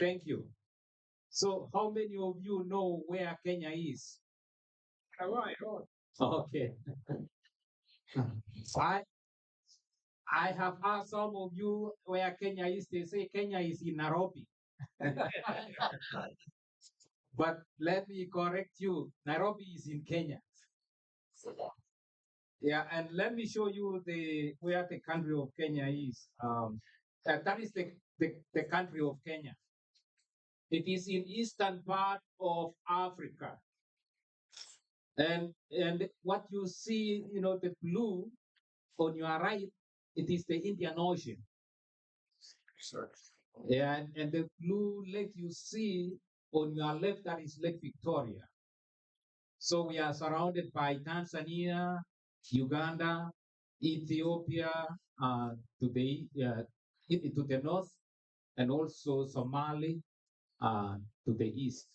Thank you. So how many of you know where Kenya is? Okay. I I have asked some of you where Kenya is. They say Kenya is in Nairobi. But let me correct you. Nairobi is in Kenya. Yeah, and let me show you the where the country of Kenya is. That is the country of Kenya. It is in eastern part of Africa. And what you see, the blue on your right, it is the Indian Ocean. Sure. Yeah, and the blue lake you see on your left, that is Lake Victoria. So we are surrounded by Tanzania, Uganda, Ethiopia, to the north, and also Somali to the east.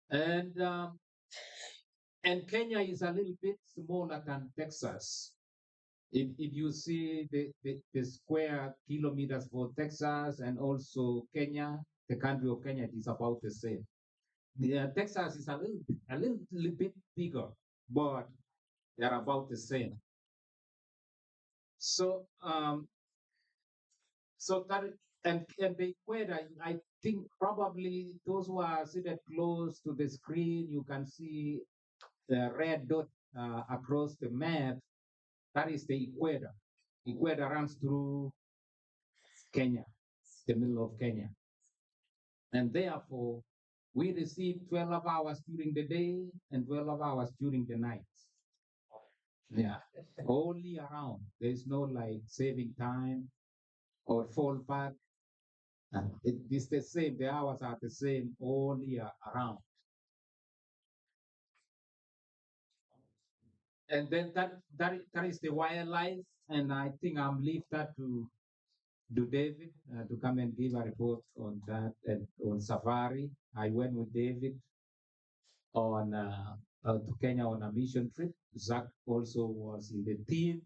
And Kenya is a little bit smaller than Texas. If you see the square kilometers for Texas and also Kenya, the country of Kenya is about the same. Texas is a little bit bigger, but they're about the same. So so that and the equator, I think probably those who are seated close to the screen, you can see the red dot across the map. That is the equator. Equator runs through Kenya, the middle of Kenya. And therefore, we receive 12 hours during the day and 12 hours during the night. Yeah, only around. There's no like saving time or fall back. It is the same. The hours are the same all year around. And then that is the wildlife. And I think I'm leave that to David to come and give a report on that and on safari. I went with David on to Kenya on a mission trip. Zach also was in the team.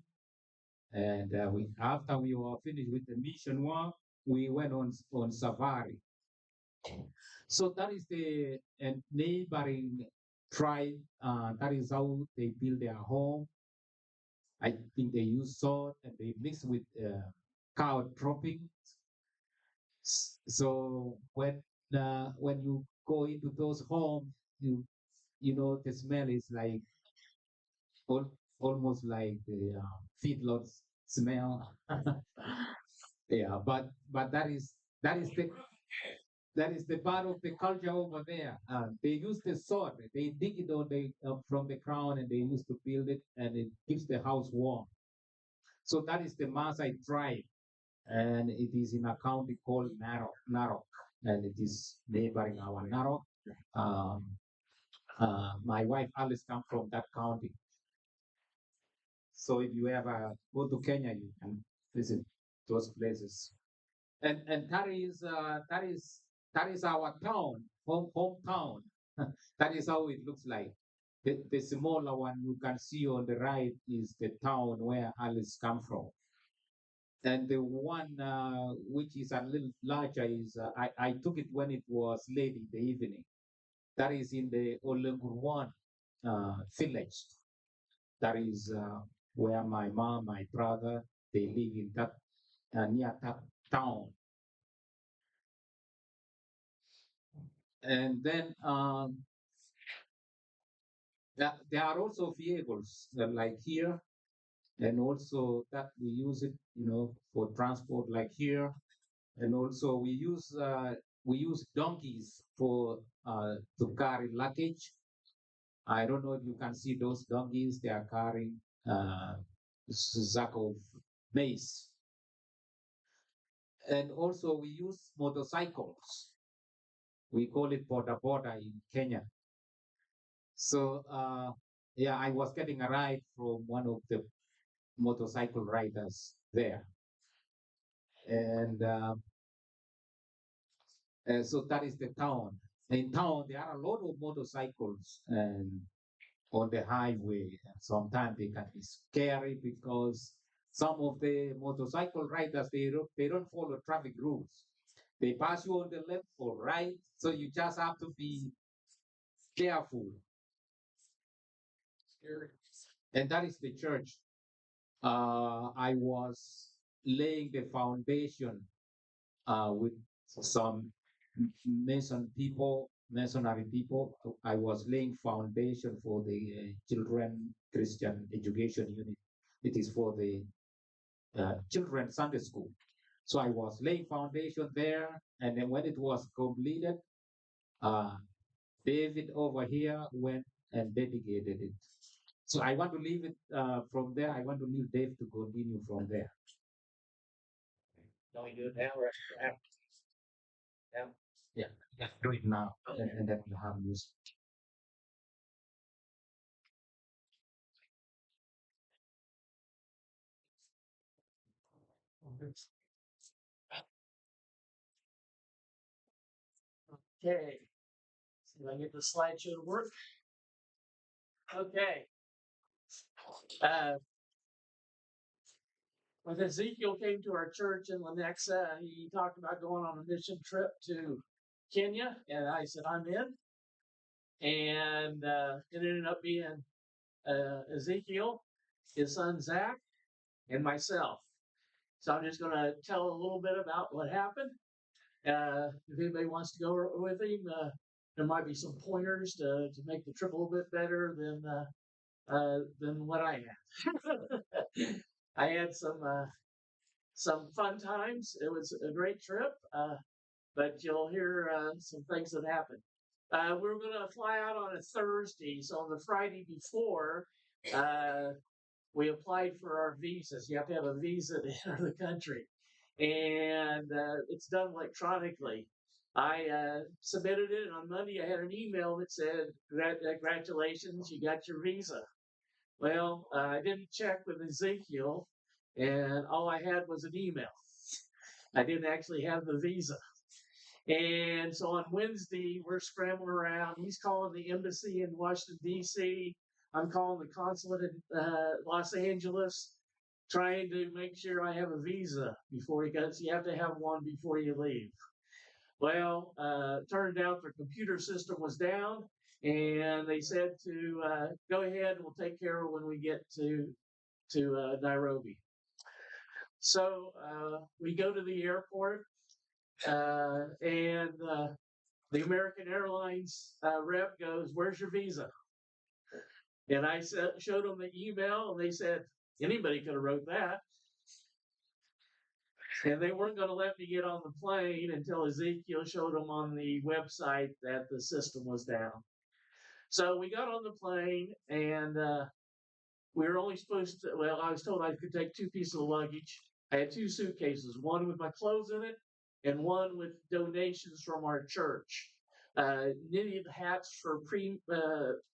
And after we were finished with the mission work, we went on safari. So that is the neighboring tribe. That is how they build their home. I think they use salt and they mix with cow droppings. So when you go into those homes, you know the smell is like almost like the feedlot smell. Yeah, but that is the part of the culture over there. They use the salt. They dig it from the ground and they used to build it, and it keeps the house warm. So that is the Maasai tribe, and it is in a county called Narok, and it is neighboring our Narok. Um, my wife Alice comes from that county. So if you ever go to Kenya, you can visit those places. And that is our town, hometown. That is how it looks like. The smaller one you can see on the right is the town where Alice come from. And the one which is a little larger is I took it when it was late in the evening. That is in the Olengurwan village. That is where my mom, my brother, they live in that near that town. And then there are also vehicles like here, and also that we use it, for transport like here. And also we use donkeys for to carry luggage. I don't know if you can see those donkeys. They are carrying sack of maize. And also we use motorcycles. We call it boda boda in Kenya. So yeah, I was getting a ride from one of the motorcycle riders there. And so that is the town. In town, there are a lot of motorcycles and on the highway. And sometimes they can be scary because some of the motorcycle riders they don't follow traffic rules. They pass you on the left or right, so you just have to be careful. And that is the church. I was laying the foundation with some masonry people. I was laying foundation for the children Christian education unit. It is for the children Sunday school. So I was laying foundation there, and then when it was completed, uh, David over here went and dedicated it. So I want to leave it from there. I want to leave Dave to continue from there. Can we do it now or after? Yeah, yeah, do it now, Okay. and then we have music. Okay. See if I can get the slideshow to work. Okay. Uh, when Ezekiel came to our church in Lenexa, he talked about going on a mission trip to Kenya, and I said, I'm in. And it ended up being Ezekiel, his son Zach, and myself. So I'm just going to tell a little bit about what happened. If anybody wants to go with him, there might be some pointers to make the trip a little bit better than what I had. I had some fun times. It was a great trip, but you'll hear some things that happened. We were going to fly out on a Thursday, so on the Friday before, uh, we applied for our visas. You have to have a visa to enter the country, and it's done electronically. I submitted it, and on Monday I had an email that said, "Congratulations, you got your visa." Well, I didn't check with Ezekiel, and all I had was an email. I didn't actually have the visa. And so on Wednesday, we're scrambling around. He's calling the embassy in Washington, D.C. I'm calling the consulate in Los Angeles, trying to make sure I have a visa before he goes. You have to have one before you leave. Well, turned out their computer system was down, and they said to go ahead. We'll take care of it when we get to Nairobi. So we go to the airport, and the American Airlines rep goes, "Where's your visa?" And I showed them the email, and they said, "Anybody could have wrote that." And they weren't going to let me get on the plane until Ezekiel showed them on the website that the system was down. So we got on the plane, and we were only supposed to, well, I was told I could take two pieces of luggage. I had two suitcases, one with my clothes in it and one with donations from our church. Knitted hats for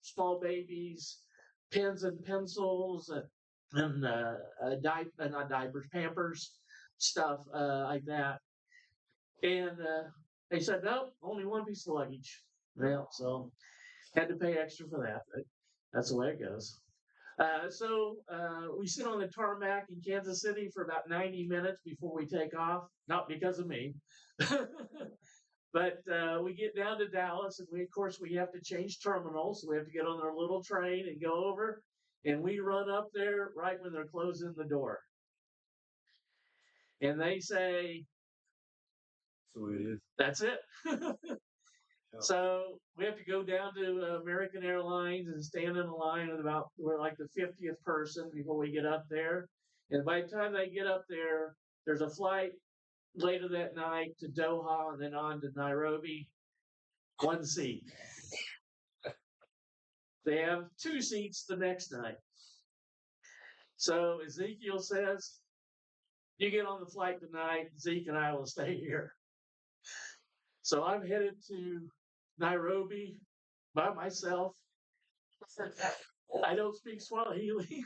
small babies, pens and pencils, and not diapers, Pampers, stuff like that. And they said, no, only one piece of luggage. Well, so had to pay extra for that. But that's the way it goes. So we sit on the tarmac in Kansas City for about 90 minutes before we take off. Not because of me, but we get down to Dallas, and of course, we have to change terminals. So we have to get on our little train and go over. And we run up there right when they're closing the door, and they say, So it is. "That's it." So we have to go down to American Airlines and stand in a line at about, we're like the 50th person before we get up there. And by the time they get up there, there's a flight later that night to Doha and then on to Nairobi. One seat. They have two seats the next night. So Ezekiel says, "You get on the flight tonight, Zeke and I will stay here." So I'm headed to Nairobi by myself. I don't speak Swahili.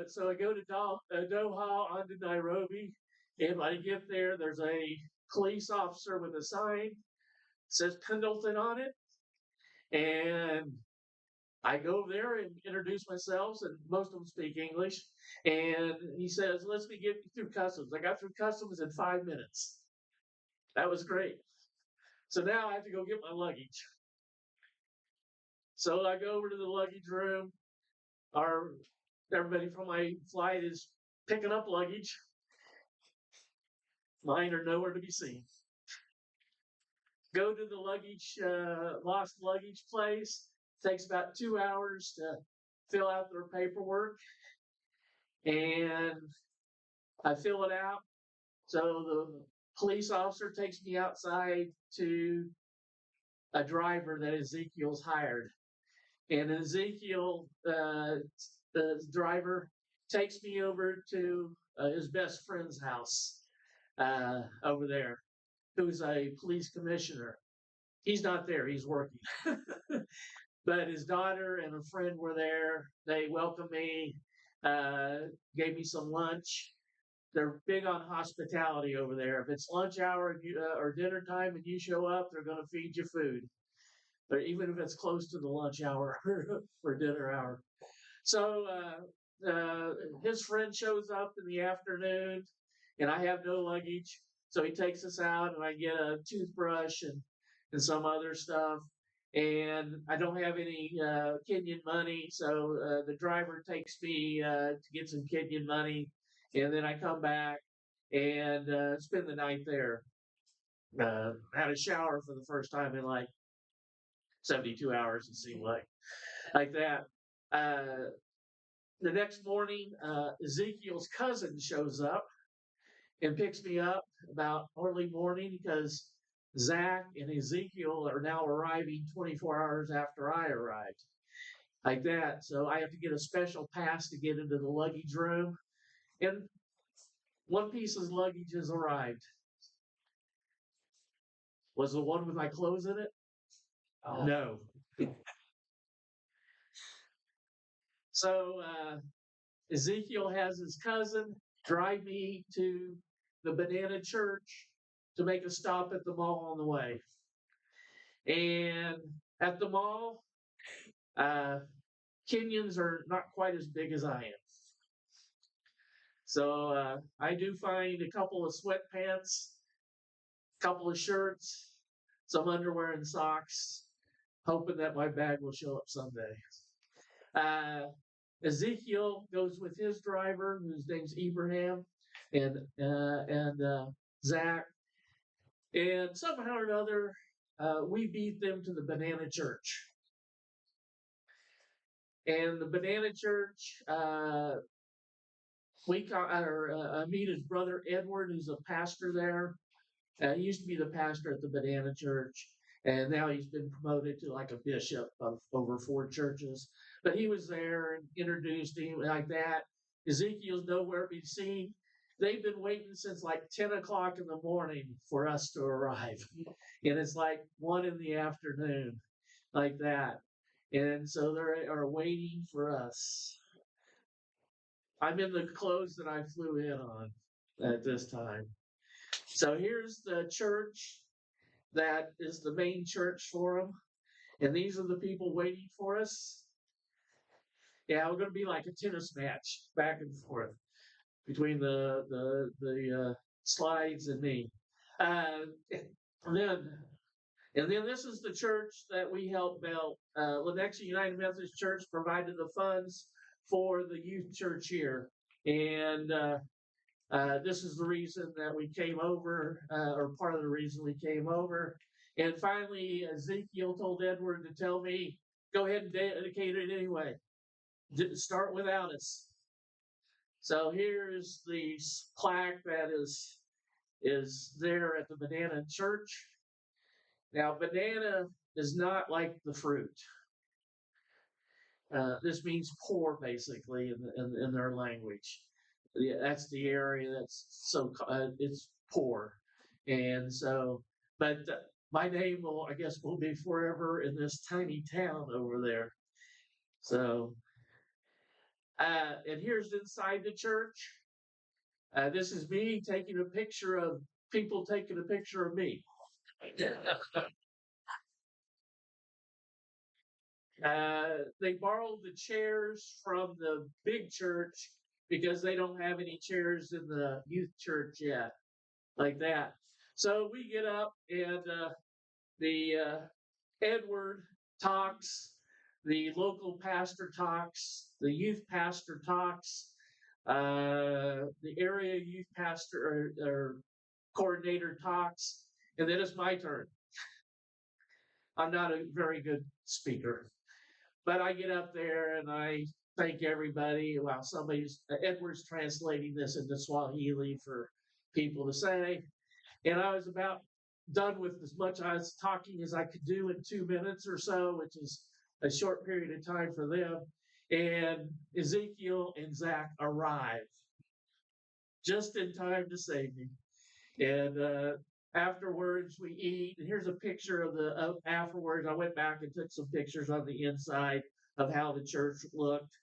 So I go to Doha on to Nairobi, and when I get there, there's a police officer with a sign that says Pendleton on it, and I go over there and introduce myself, and most of them speak English. And he says, "Let me get you through customs." I got through customs in 5 minutes. That was great. So now I have to go get my luggage. So I go over to the luggage room. Our Everybody from my flight is picking up luggage. Mine are nowhere to be seen. Go to the lost luggage place. Takes about 2 hours to fill out their paperwork, and I fill it out. So the police officer takes me outside to a driver that Ezekiel's hired. And Ezekiel, the driver, takes me over to his best friend's house over there, who's a police commissioner. He's not there, he's working. But his daughter and a friend were there. They welcomed me, gave me some lunch. They're big on hospitality over there. If it's lunch hour or dinner time and you show up, they're going to feed you food. But even if it's close to the lunch hour or dinner hour. So his friend shows up in the afternoon, and I have no luggage. So he takes us out, and I get a toothbrush and some other stuff. And I don't have any Kenyan money, so the driver takes me to get some Kenyan money, and then I come back and spend the night there. Had a shower for the first time in like 72 hours, it seemed like that. Uh, the next morning, Ezekiel's cousin shows up and picks me up about early morning because Zach and Ezekiel are now arriving 24 hours after I arrived. Like that. So I have to get a special pass to get into the luggage room. And one piece of luggage has arrived. Was the one with my clothes in it? Oh. No. So Ezekiel has his cousin drive me to the Banana Church to make a stop at the mall on the way. And at the mall, Kenyans are not quite as big as I am. So I do find a couple of sweatpants, a couple of shirts, some underwear and socks, hoping that my bag will show up someday. Ezekiel goes with his driver, whose name's Ibrahim, and Zach, and somehow or another, we beat them to the Banana Church. And the Banana Church, I meet his brother Edward, who's a pastor there. He used to be the pastor at the Banana Church, and now he's been promoted to like a bishop of over 4 churches. But he was there and introduced him like that. Ezekiel's nowhere to be seen. They've been waiting since like 10 o'clock in the morning for us to arrive. And it's like 1 in the afternoon, like that. And so they are waiting for us. I'm in the clothes that I flew in on at this time. So here's the church that is the main church for them. And these are the people waiting for us. Yeah, we're going to be like a tennis match back and forth between the slides and me. And then this is the church that we helped build. Lenexa United Methodist Church provided the funds for the youth church here. And this is the reason that we came over, or part of the reason we came over. And finally, Ezekiel told Edward to tell me, go ahead and dedicate it anyway. Start without us. So here's the plaque that is there at the Banana Church. Now, banana is not like the fruit. This means poor, basically, in their language. Yeah, that's the area that's it's poor, and so. But my name I guess, will be forever in this tiny town over there. So, and here's inside the church. This is me taking a picture of people taking a picture of me. They borrowed the chairs from the big church because they don't have any chairs in the youth church yet, like that. So we get up and the Edward talks, the local pastor talks, the youth pastor talks, the area youth pastor or coordinator talks, and then it's my turn. I'm not a very good speaker, but I get up there and I thank everybody while somebody's Edward's translating this into Swahili for people to say. And I was about done with as much as talking as I could do in 2 minutes or so, which is a short period of time for them. And Ezekiel and Zach arrive just in time to save me. And afterwards, we eat. And here's a picture of the afterwards. I went back and took some pictures on the inside of how the church looked.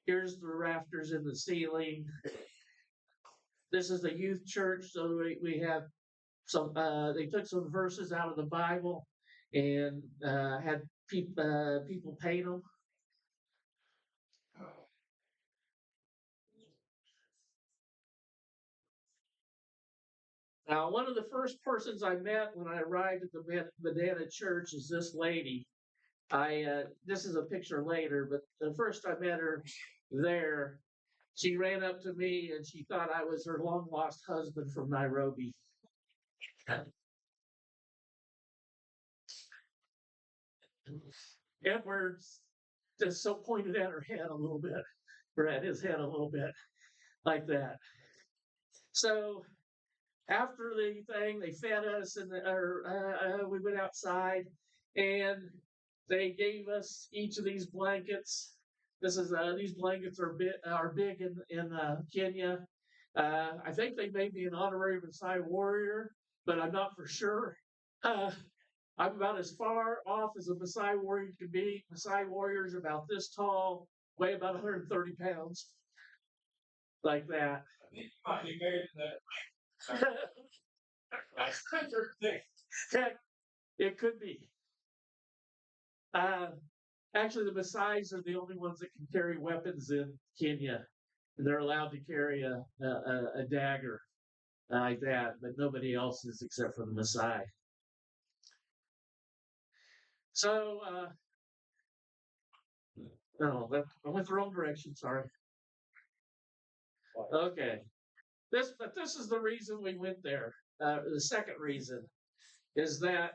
Here's the rafters in the ceiling. This is the youth church, so we have some. They took some verses out of the Bible and had people paint them. Now, one of the first persons I met when I arrived at the Banana Church is this lady. This is a picture later, but the first I met her there, she ran up to me and she thought I was her long lost husband from Nairobi. Edwards just so pointed at her head a little bit, or at his head a little bit, like that. So after the thing, they fed us, and we went outside, and they gave us each of these blankets. These blankets are big in Kenya. I think they made me an honorary Maasai warrior, but I'm not for sure. Uh, I'm about as far off as a Maasai warrior can be. Maasai warriors are about this tall, weigh about 130 pounds, like that. I think you might be married to that. It could be. Uh, Actually, the Maasai's are the only ones that can carry weapons in Kenya. They're allowed to carry a dagger like that, but nobody else is except for the Maasai. So, no, I went the wrong direction. Sorry. Okay. But this is the reason we went there. The second reason is that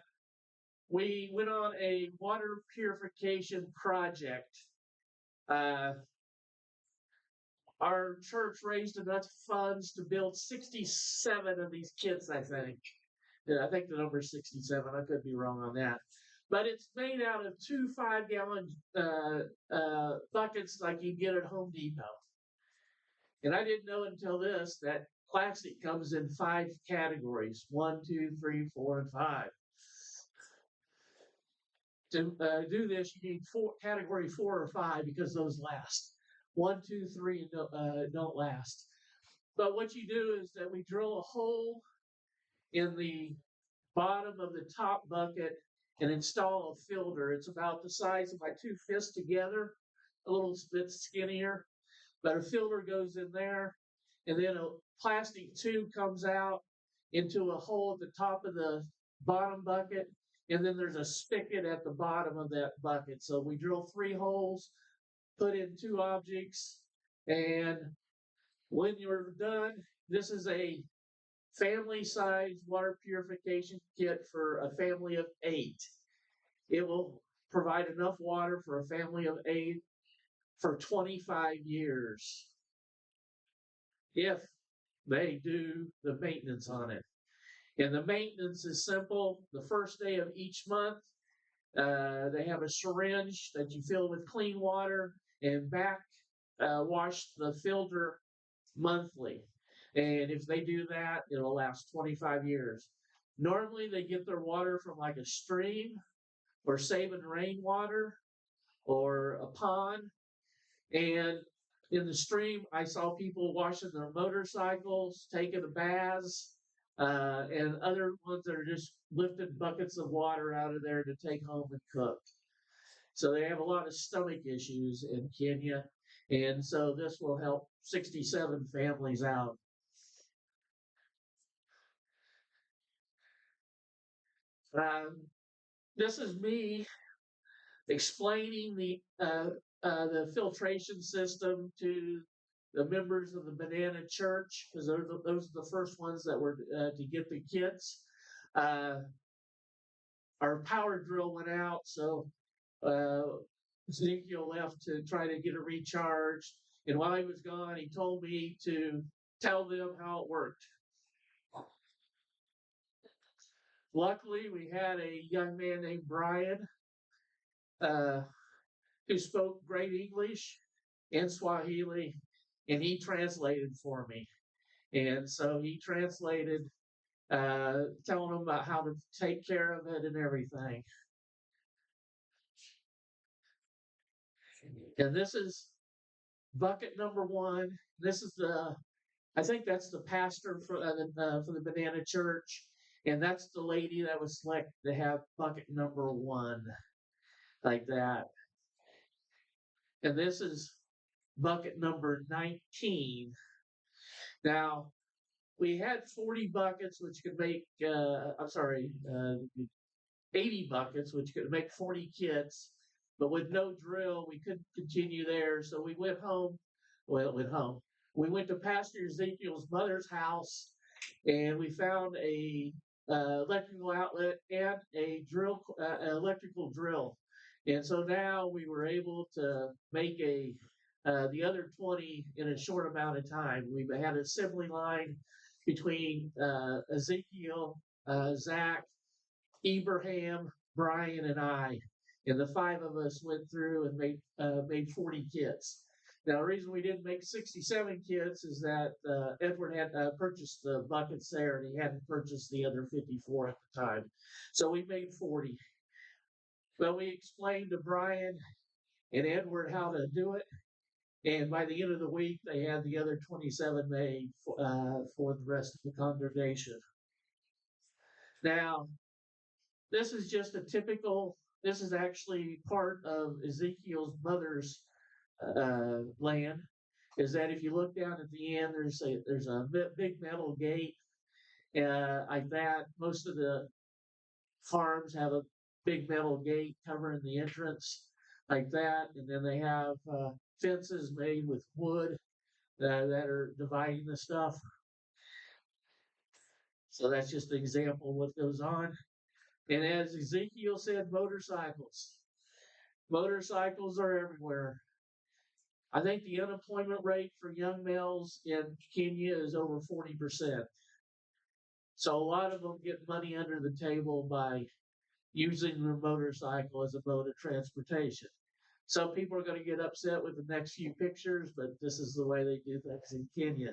we went on a water purification project. Our church raised enough funds to build 67 of these kits, I think. Yeah, I think the number is 67. I could be wrong on that. But it's made out of 2 5-gallon buckets like you get at Home Depot. And I didn't know until this that plastic comes in 5 categories: 1, 2, 3, 4, and 5. To do this, you need category 4 or 5 because those last. 1, 2, 3 don't last. But what you do is that we drill a hole in the bottom of the top bucket and install a filter. It's about the size of my 2 fists together, a little bit skinnier, but a filter goes in there, and then a plastic tube comes out into a hole at the top of the bottom bucket, and then there's a spigot at the bottom of that bucket. So we drill 3 holes, put in 2 objects, and when you're done, this is a family-sized water purification kit for a family of 8. It will provide enough water for a family of 8 for 25 years if they do the maintenance on it. And the maintenance is simple. The first day of each month, they have a syringe that you fill with clean water and wash the filter monthly. And if they do that, it'll last 25 years. Normally, they get their water from like a stream or saving rainwater or a pond. And in the stream, I saw people washing their motorcycles, taking a baths, and other ones that are just lifting buckets of water out of there to take home and cook. So they have a lot of stomach issues in Kenya. And so this will help 67 families out. This is me explaining the filtration system to the members of the Banana Church, because those are the first ones that were to get the kits. Our power drill went out, so Ezekiel left to try to get it recharged. And while he was gone, he told me to tell them how it worked. Luckily, we had a young man named Brian who spoke great English and Swahili, and he translated for me. And so he translated, telling them about how to take care of it and everything. And this is bucket number one. This is I think that's the pastor for the Banana Church, and that's the lady that was selected to have bucket number one, like that. And this is bucket number 19. Now, we had 40 buckets, which could make, 80 buckets, which could make 40 kits. But with no drill, we couldn't continue there. So we went home. We went to Pastor Ezekiel's mother's house, and we found a electrical outlet and a electrical drill. And so now we were able to make the other 20 in a short amount of time. We had an assembly line between Ezekiel, Zach, Abraham, Brian, and I. And the 5 of us went through and made 40 kits. Now, the reason we didn't make 67 kits is that Edward had purchased the buckets there, and he hadn't purchased the other 54 at the time. So we made 40. Well, we explained to Brian and Edward how to do it. And by the end of the week, they had the other 27 made for the rest of the congregation. Now, this is just this is actually part of Ezekiel's mother's land. Is that if you look down at the end, there's a big metal gate like that. Most of the farms have a big metal gate covering the entrance like that, and then they have fences made with wood that are dividing the stuff. So that's just an example of what goes on. And as Ezekiel said, motorcycles. Motorcycles are everywhere. I think the unemployment rate for young males in Kenya is over 40%. So a lot of them get money under the table by using their motorcycle as a mode of transportation. Some people are going to get upset with the next few pictures, but this is the way they do things in Kenya.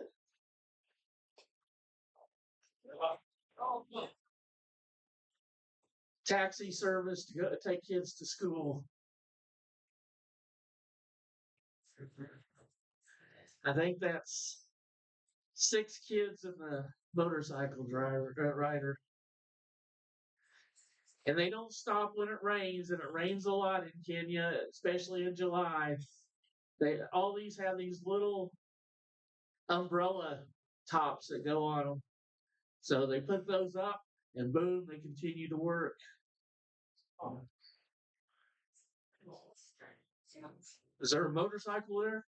Taxi service to go take kids to school. I think that's 6 kids in the motorcycle rider. And they don't stop when it rains, and it rains a lot in Kenya, especially in July. All these have these little umbrella tops that go on them. So they put those up, and boom, they continue to work. Is there a motorcycle there?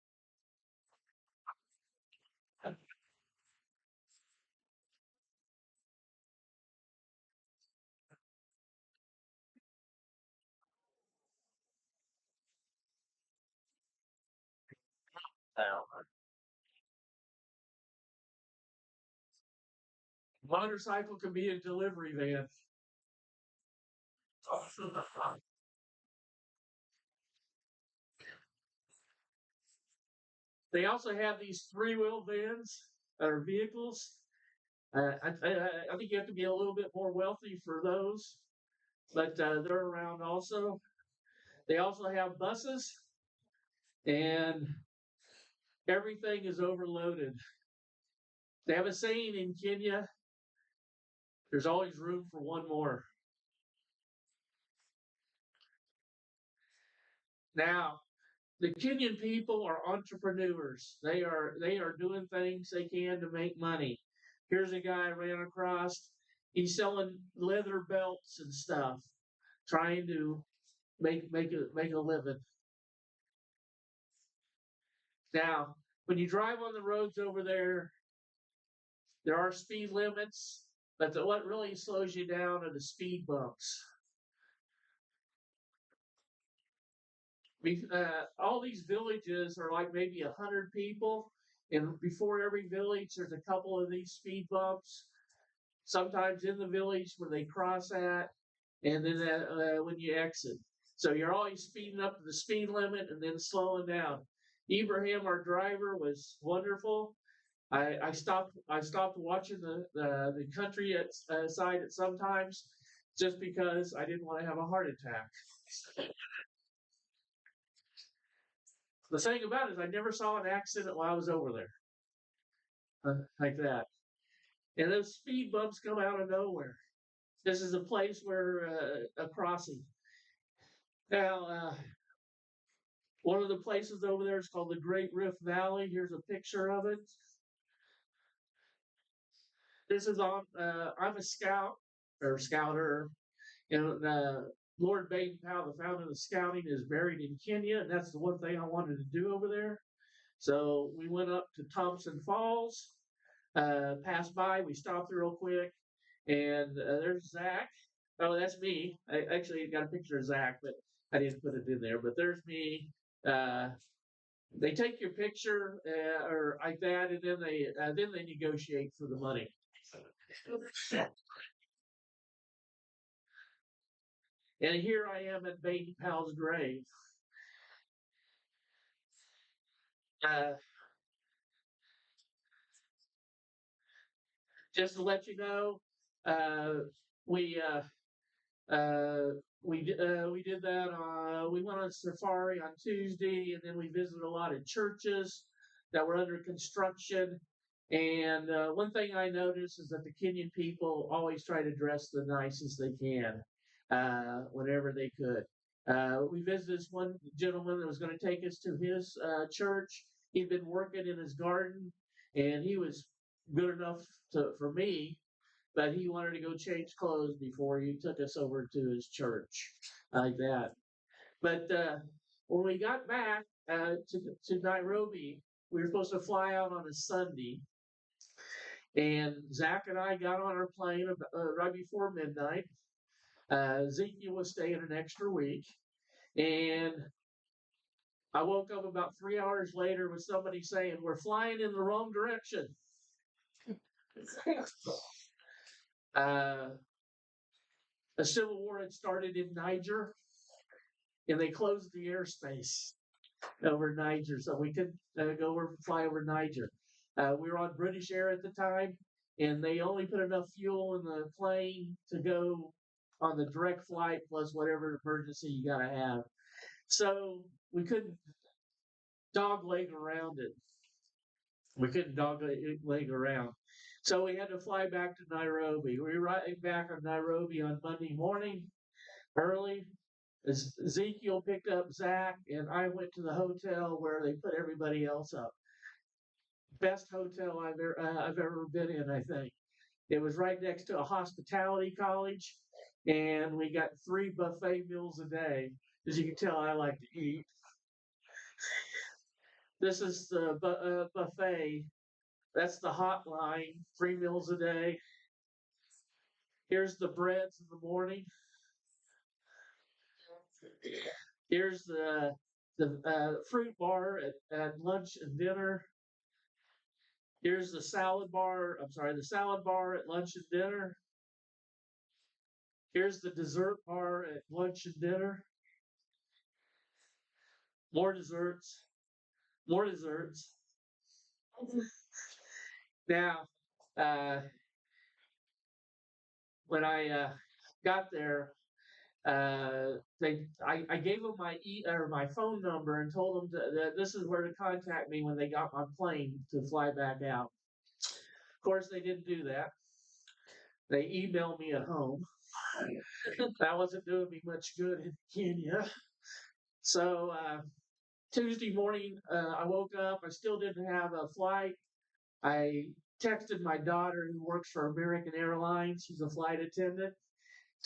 Motorcycle can be a delivery van. They also have these 3-wheel vans or vehicles. I think you have to be a little bit more wealthy for those, but they're around also. They also have buses, and everything is overloaded. They have a saying in Kenya, there's always room for one more. Now, the Kenyan people are entrepreneurs. They are doing things they can to make money. Here's a guy I ran across. He's selling leather belts and stuff, trying to make a living. Now, when you drive on the roads over there are speed limits, but what really slows you down are the speed bumps. All these villages are like maybe 100 people, and before every village, there's a couple of these speed bumps. Sometimes in the village where they cross at, and then when you exit. So you're always speeding up to the speed limit and then slowing down. Ibrahim, our driver, was wonderful. I stopped watching the country side at sometimes just because I didn't want to have a heart attack. The thing about it is I never saw an accident while I was over there like that. And those speed bumps come out of nowhere. This is a place where a crossing. Now, one of the places over there is called the Great Rift Valley. Here's a picture of it. This is on. I'm a scout or scouter, and Lord Baden Powell, the founder of the scouting, is buried in Kenya, and that's the one thing I wanted to do over there. So we went up to Thompson Falls, passed by. We stopped real quick, and there's Zach. Oh, that's me. I actually got a picture of Zach, but I didn't put it in there. But there's me. Uh, they take your picture or like that, and then they negotiate for the money. And here I am at Baden Powell's grave. Uh, just to let you know, uh, we we did that. We went on safari on Tuesday, and then we visited a lot of churches that were under construction. And one thing I noticed is that the Kenyan people always try to dress the nicest they can whenever they could. We visited this one gentleman that was going to take us to his church. He'd been working in his garden, and he was good enough for me, but he wanted to go change clothes before he took us over to his church, like that. But when we got back to Nairobi, we were supposed to fly out on a Sunday, and Zach and I got on our plane right before midnight. Ezekiel was staying an extra week, and I woke up about 3 hours later with somebody saying, "We're flying in the wrong direction." Uh, a civil war had started in Niger, and they closed the airspace over Niger, so we couldn't fly over Niger. We were on British Air at the time, and they only put enough fuel in the plane to go on the direct flight plus whatever emergency you got to have. So we couldn't dogleg around it. We couldn't dogleg around. So we had to fly back to Nairobi. We were right back on Nairobi on Monday morning early. Ezekiel picked up Zach, and I went to the hotel where they put everybody else up. Best hotel I've ever been in, I think. It was right next to a hospitality college, and we got 3 buffet meals a day. As you can tell, I like to eat. This is the buffet. That's the hotline, 3 meals a day. Here's the breads in the morning. Here's the fruit bar at lunch and dinner. Here's the salad bar. I'm sorry, the salad bar at lunch and dinner. Here's the dessert bar at lunch and dinner. More desserts. More desserts. Now, uh, when I got there, I gave them my phone number and told them that this is where to contact me when they got my plane to fly back out. Of course, they didn't do that. They emailed me at home. That wasn't doing me much good in Kenya. So Tuesday morning, I woke up. I still didn't have a flight. I texted my daughter who works for American Airlines. She's a flight attendant.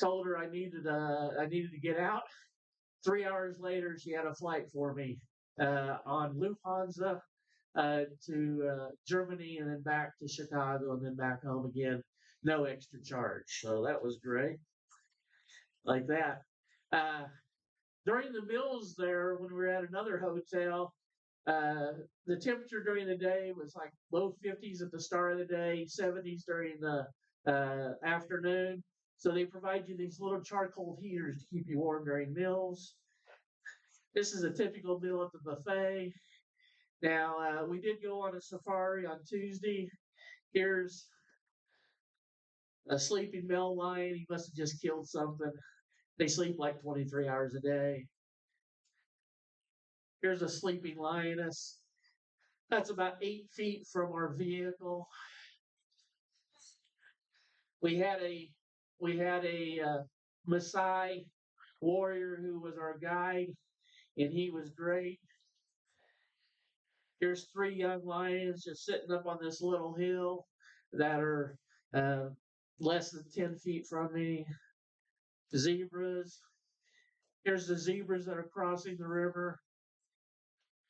Told her I needed to get out. 3 hours later, she had a flight for me on Lufthansa to Germany and then back to Chicago and then back home again. No extra charge. So that was great. Like that. Uh, During the meals there, when we were at another hotel, uh, the temperature during the day was like low 50s at the start of the day, 70s during the afternoon. So they provide you these little charcoal heaters to keep you warm during meals. This is a typical meal at the buffet. Now, we did go on a safari on Tuesday. Here's a sleeping male lion. He must have just killed something. They sleep like 23 hours a day. Here's a sleeping lioness. That's about 8 feet from our vehicle. We had a Maasai warrior who was our guide, and he was great. Here's 3 young lions just sitting up on this little hill that are uh, less than 10 feet from me. Zebras. Here's the zebras that are crossing the river.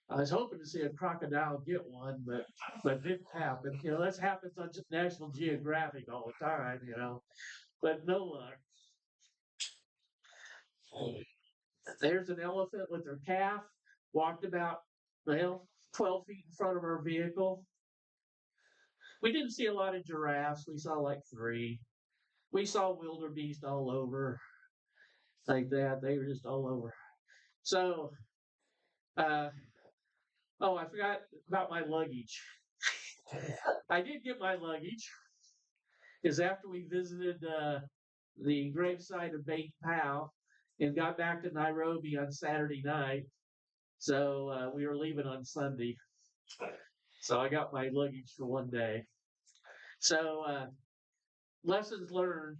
I was hoping to see a crocodile get one, but didn't happen. You know, that happens on National Geographic all the time. You know, but no luck. There's an elephant with her calf. Walked about 12 feet in front of our vehicle. We didn't see a lot of giraffes. We saw like 3. We saw wildebeest all over like that. They were just all over. So, uh, oh, I forgot about my luggage. I did get my luggage. Is after we visited the gravesite of Baden Powell and got back to Nairobi on Saturday night. So we were leaving on Sunday. So I got my luggage for one day. So lessons learned: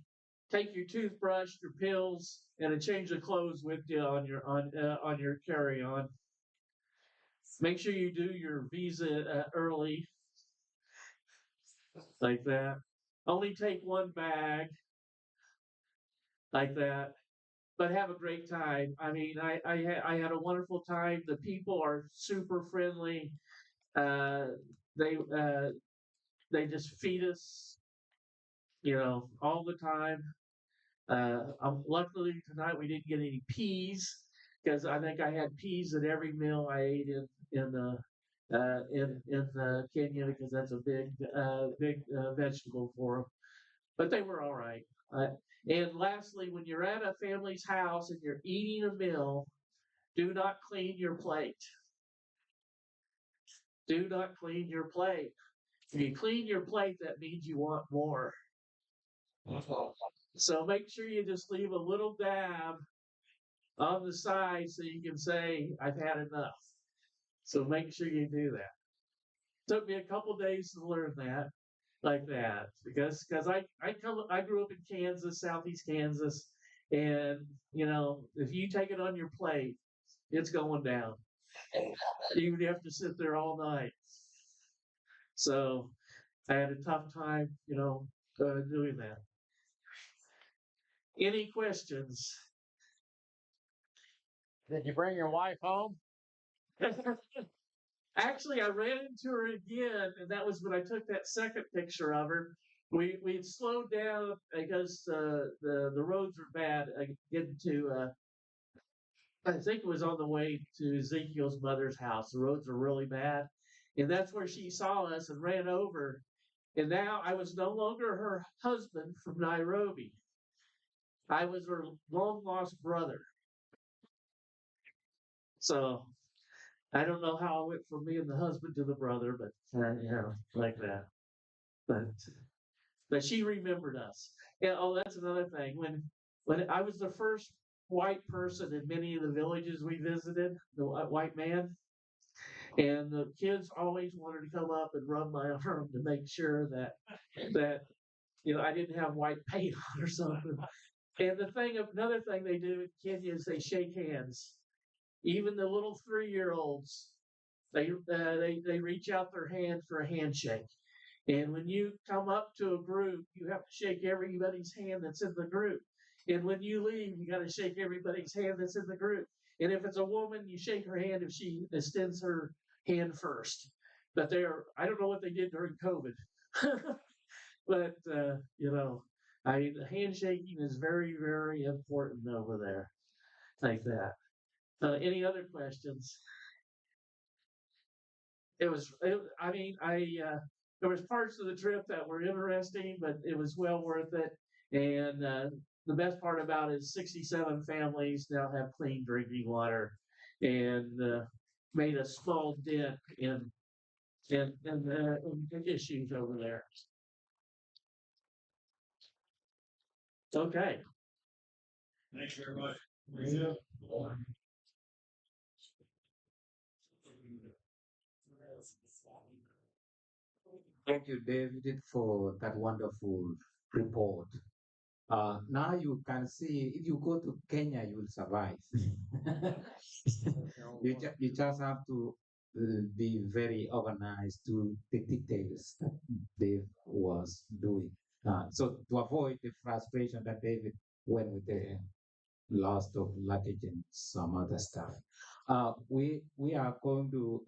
take your toothbrush, your pills, and a change of clothes with you on your carry-on. Make sure you do your visa early, like that. Only take one bag, like that. But have a great time. I mean, I had a wonderful time. The people are super friendly. Uh, they uh, they just feed us, you know, all the time. Luckily tonight we didn't get any peas because I think I had peas at every meal I ate in Kenya because that's a big vegetable for them. But they were all right. And lastly, when you're at a family's house and you're eating a meal, do not clean your plate. Do not clean your plate. If you clean your plate, that means you want more. So make sure you just leave a little dab on the side so you can say, I've had enough. So make sure you do that. Took me a couple days to learn that, like that, because I grew up in Kansas, southeast Kansas, and you know if you take it on your plate, it's going down. Even if you have to sit there all night. So I had a tough time, you know, doing that. Any questions? Did you bring your wife home? Actually, I ran into her again, and that was when I took that second picture of her. We slowed down because the roads were bad. Getting to I think it was on the way to Ezekiel's mother's house. The roads were really bad, and that's where she saw us and ran over. And now I was no longer her husband from Nairobi. I was her long lost brother. So I don't know how I went from being the husband to the brother, but you know, like that. But she remembered us. And oh, that's another thing. When I was the first white person in many of the villages we visited, the white man, and the kids always wanted to come up and rub my arm to make sure that you know I didn't have white paint on or something. And another thing they do in Kenya is they shake hands. Even the little 3-year-olds, they reach out their hand for a handshake. And when you come up to a group, you have to shake everybody's hand that's in the group. And when you leave, you got to shake everybody's hand that's in the group. And if it's a woman, you shake her hand if she extends her hand first. But I don't know what they did during COVID. But, I mean, the handshaking is very, very important over there, like that. Any other questions? I mean, there was parts of the trip that were interesting, but it was well worth it. And the best part about it is 67 families now have clean drinking water, and made a small dent in the issues over there. Okay. Thanks very much. Thank you, David, for that wonderful report. Now you can see if you go to Kenya, you will survive. You just have to be very organized to the details that Dave was doing. So to avoid the frustration that David went with the loss of luggage and some other stuff, we are going to